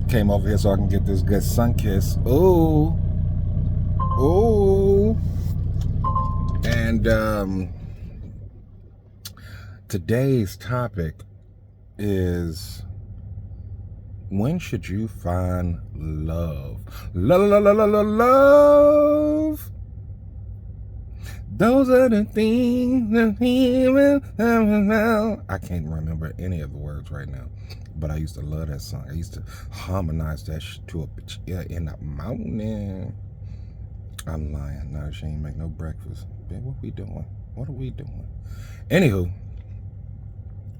Came over here so I can get this good sun kiss. Ooh. Ooh. And today's topic is, when should you find love? Love. Those are the things that I can't remember any of the words right now, but I used to love that song. I used to harmonize that shit to a bitch in the mountain. I'm lying. No, she ain't make no breakfast. Bitch, what we doing? What are we doing? Anywho,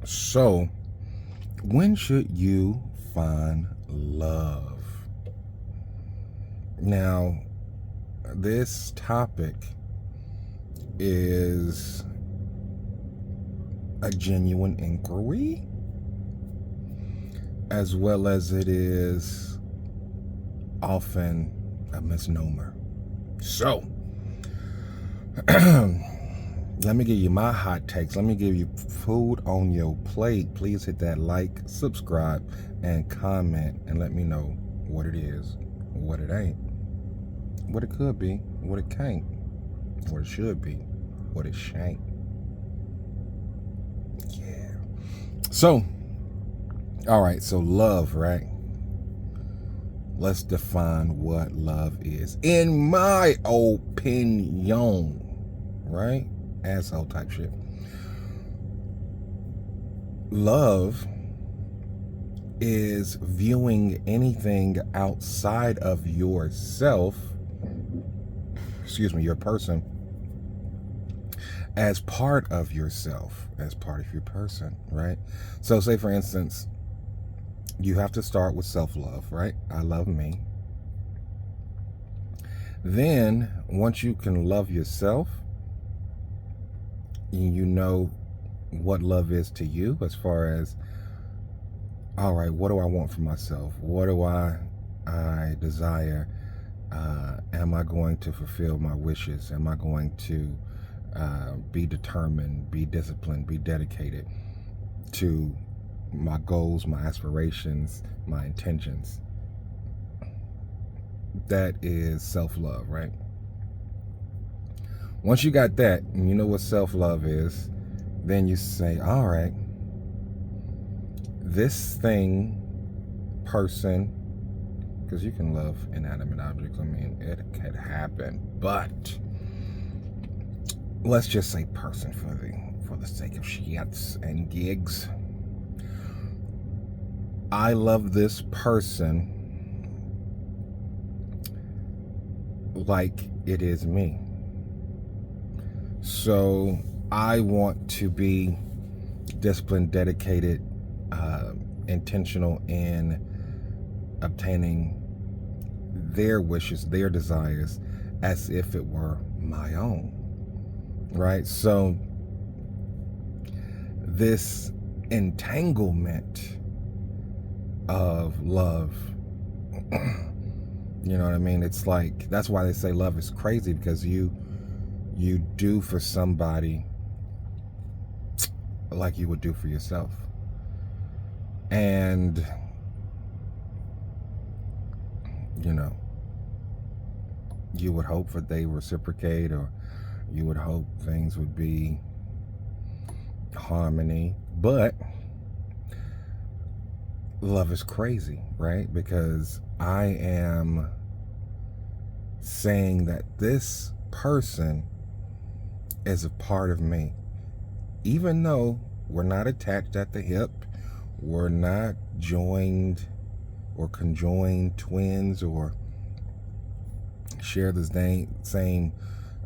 so when should you find love? Now, this topic is a genuine inquiry, as well as it is often a misnomer. So, let me give you my hot takes. Let me give you food on your plate. Please hit that like, subscribe, and comment, and let me know what it is, what it ain't, what it could be, what it can't, what it should be, what it shan't. Yeah. So, all right, so love, right? Let's define what love is. In my opinion, right? Asshole type shit. Love is viewing anything outside of yourself, your person, as part of yourself, as part of your person, right? So say, for instance, you have to start with self-love, right? I love me. Then, once you can love yourself, you know what love is to you, as far as, all right, what do I want for myself? What do I desire? Am I going to fulfill my wishes? Am I going to be determined, be disciplined, be dedicated to my goals, my aspirations, my intentions? That is self-love, right? Once you got that, and you know what self-love is, then you say, all right, this thing, person, because you can love inanimate objects. I mean, it could happen, but let's just say person for the sake of shits and gigs. I love this person like it is me. So I want to be disciplined, dedicated, intentional in obtaining their wishes, their desires, as if it were my own, right? So this entanglement of love, you know what I mean? It's like, that's why they say love is crazy, because you do for somebody like you would do for yourself. And, you know, you would hope that they reciprocate, or you would hope things would be harmony. But love is crazy, right? Because I am saying that this person is a part of me, even though we're not attached at the hip, we're not joined or conjoined twins, or share the same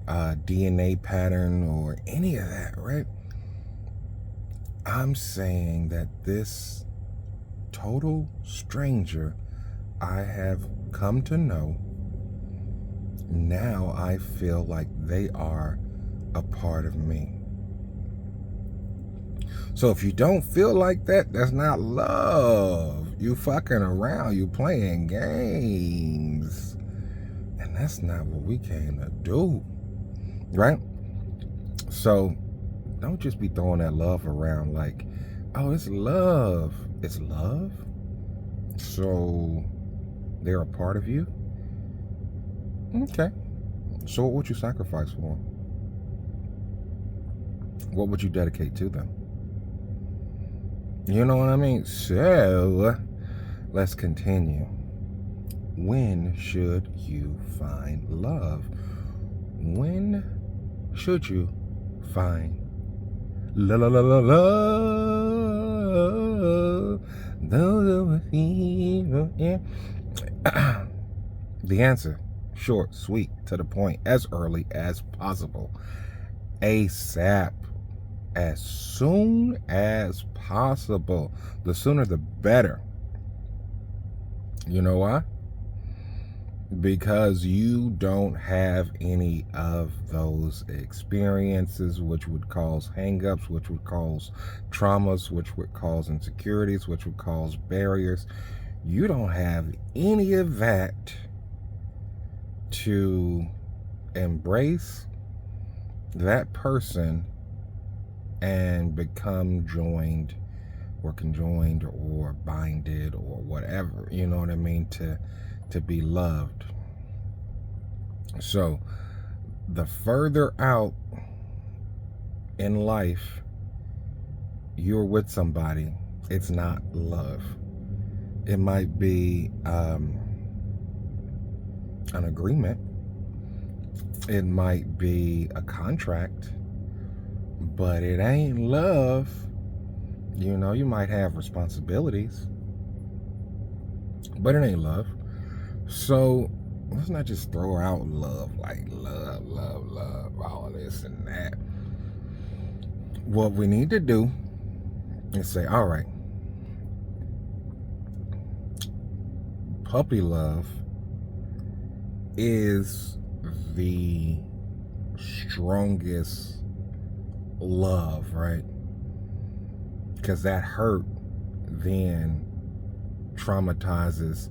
DNA pattern or any of that, right? I'm saying that this total stranger I have come to know, now I feel like they are a part of me. So if you don't feel like that, that's not love. You fucking around, you playing games. And that's not what we came to do, right? So don't just be throwing that love around like, oh, it's love. It's love? So they're a part of you? Okay. So what would you sacrifice for them? What would you dedicate to them? You know what I mean? So let's continue. When should you find love? When should you find love? The answer, short, sweet, to the point, as early as possible. ASAP. As soon as possible. The sooner the better. You know why? Because you don't have any of those experiences, which would cause hangups, which would cause traumas, which would cause insecurities, which would cause barriers. You don't have any of that to embrace that person and become joined or conjoined or binded or whatever, you know what I mean, to be loved. So the further out in life you're with somebody, it's not love. It might be an agreement. It might be a contract, but it ain't love. You know, you might have responsibilities, but it ain't love. So let's not just throw out love, like love, all of this and that. What we need to do is say, all right, puppy love is the strongest love, right? Because that hurt then traumatizes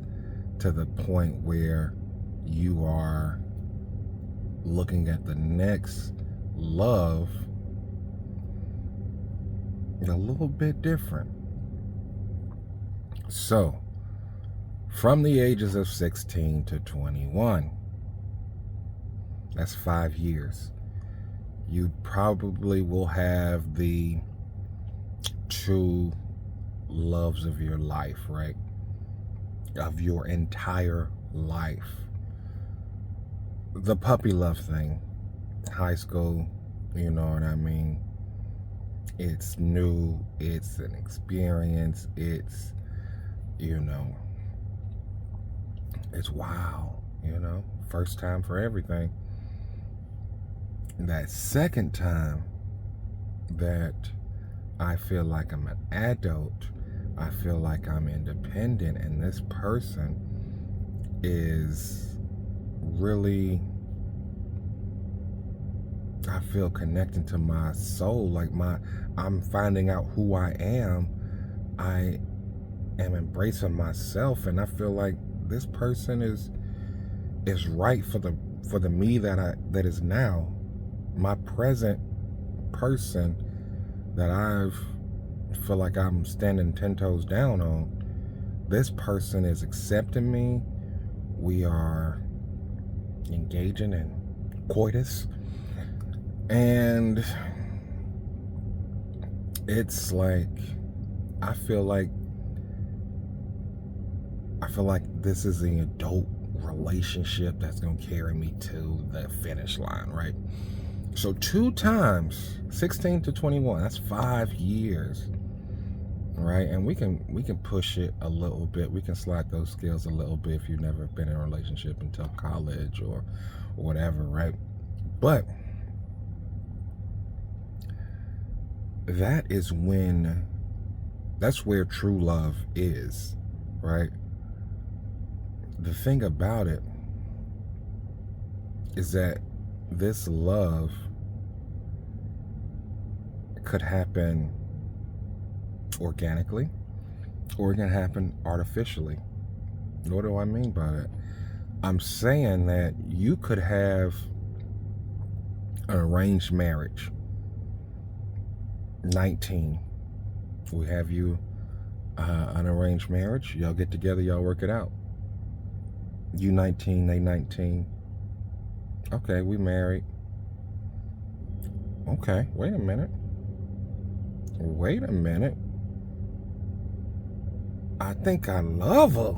to the point where you are looking at the next love a little bit different. So, from the ages of 16 to 21, that's 5 years, you probably will have the two loves of your life, right? Of your entire life. The puppy love thing, high school, you know what I mean? It's new, it's an experience, it's, you know, it's wow, you know, first time for everything. That second time that I feel like I'm an adult, I feel like I'm independent, and this person is really, I feel connecting to my soul, like I'm finding out who I am. I am embracing myself, and I feel like this person is right for the me that is now, my present person that I feel like I'm standing 10 toes down on. This person is accepting me. We are engaging in coitus, and it's like I feel like this is an adult relationship that's gonna carry me to the finish line, right? So 2 times, 16 to 21, that's 5 years, right? And we can push it a little bit. We can slide those scales a little bit if you've never been in a relationship until college or whatever, right? But that's where true love is, right? The thing about it is that this love could happen organically, or it can happen artificially. What do I mean by that? I'm saying that you could have an arranged marriage. 19, we have you An arranged marriage, y'all get together, y'all work it out. You 19, they 19. Okay, we married. Okay, wait a minute. I think I love her.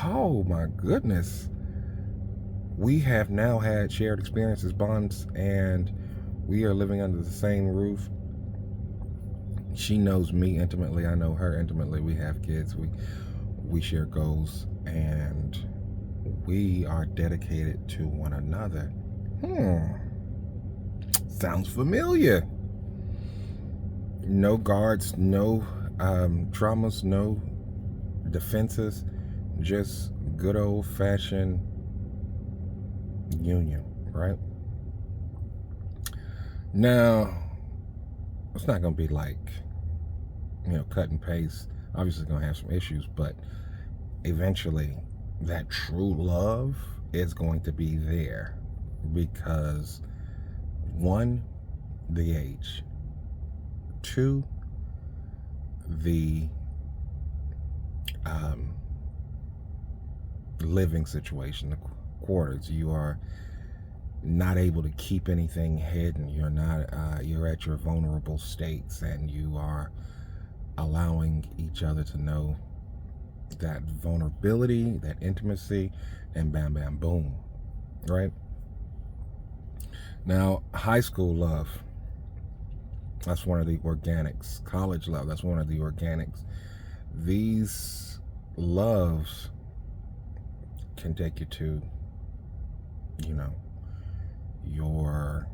Oh my goodness. We have now had shared experiences, bonds, and we are living under the same roof. She knows me intimately. I know her intimately. We have kids. We share goals, and we are dedicated to one another. Sounds familiar. No guards, no traumas, no defenses, just good old-fashioned union, right? Now, it's not going to be like, cut and paste. Obviously, going to have some issues, but eventually, that true love is going to be there because, one, the age, two, the living situation, the quarters. You are not able to keep anything hidden. You're not. You're at your vulnerable states, and you are allowing each other to know that vulnerability, that intimacy, and bam, bam, boom, right? Now, high school love, that's one of the organics. College love, that's one of the organics. These loves can take you to, your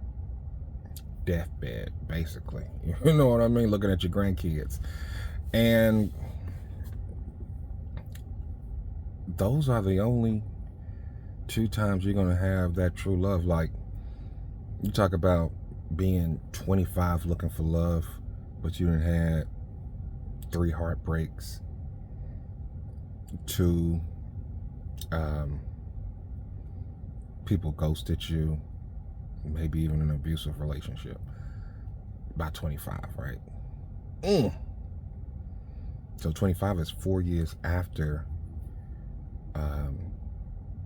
deathbed, basically. You know what I mean? Looking at your grandkids. And those are the only 2 times you're going to have that true love. Like, you talk about being 25 looking for love, but you done had 3 heartbreaks, 2 people ghosted you, maybe even an abusive relationship by 25, right? So 25 is 4 years after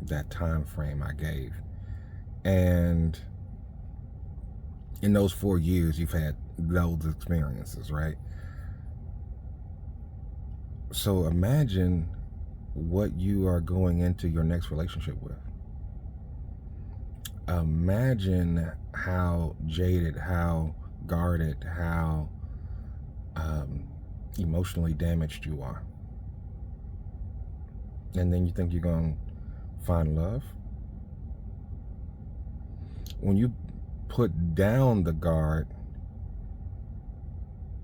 that time frame I gave. And in those 4 years, you've had those experiences, right? So imagine what you are going into your next relationship with. Imagine how jaded, how guarded, how emotionally damaged you are. And then you think you're going to find love? When you put down the guard,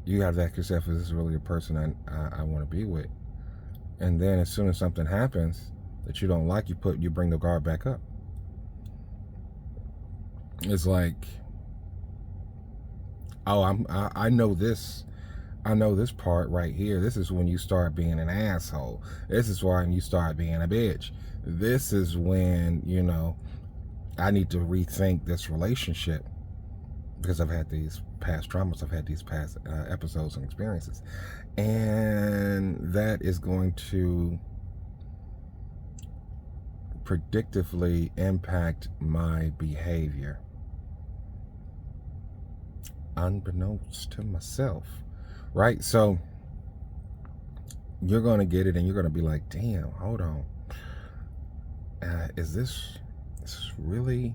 you have to ask yourself, is this really a person I want to be with? And then as soon as something happens that you don't like, you bring the guard back up. It's like, oh, I know this. I know this part right here. This is when you start being an asshole. This is when you start being a bitch. This is when, I need to rethink this relationship because I've had these past traumas. I've had these past episodes and experiences. And that is going to predictively impact my behavior, unbeknownst to myself, right? So you're going to get it and you're going to be like, damn, hold on. Is this really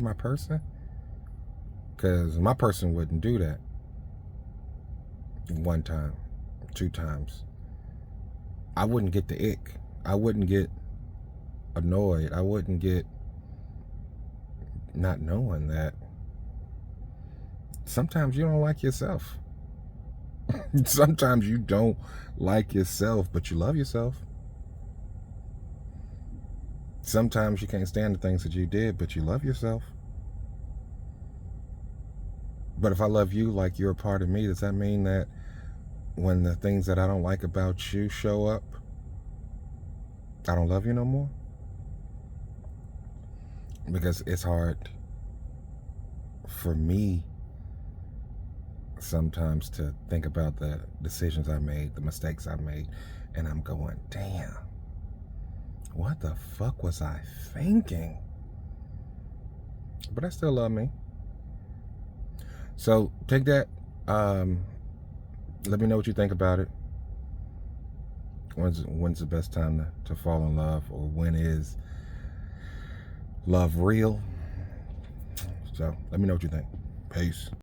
my person? Because my person wouldn't do that 1 time, 2 times. I wouldn't get the ick. I wouldn't get annoyed. I wouldn't get not knowing that sometimes you don't like yourself. Sometimes you don't like yourself, but you love yourself. Sometimes you can't stand the things that you did, but you love yourself. But if I love you like you're a part of me, does that mean that when the things that I don't like about you show up, I don't love you no more? Because it's hard for me sometimes to think about the decisions I made, the mistakes I made, and I'm going, damn, what the fuck was I thinking? But I still love me. So take that. Let me know what you think about it. When's the best time to fall in love, or when is love real? So let me know what you think. Peace.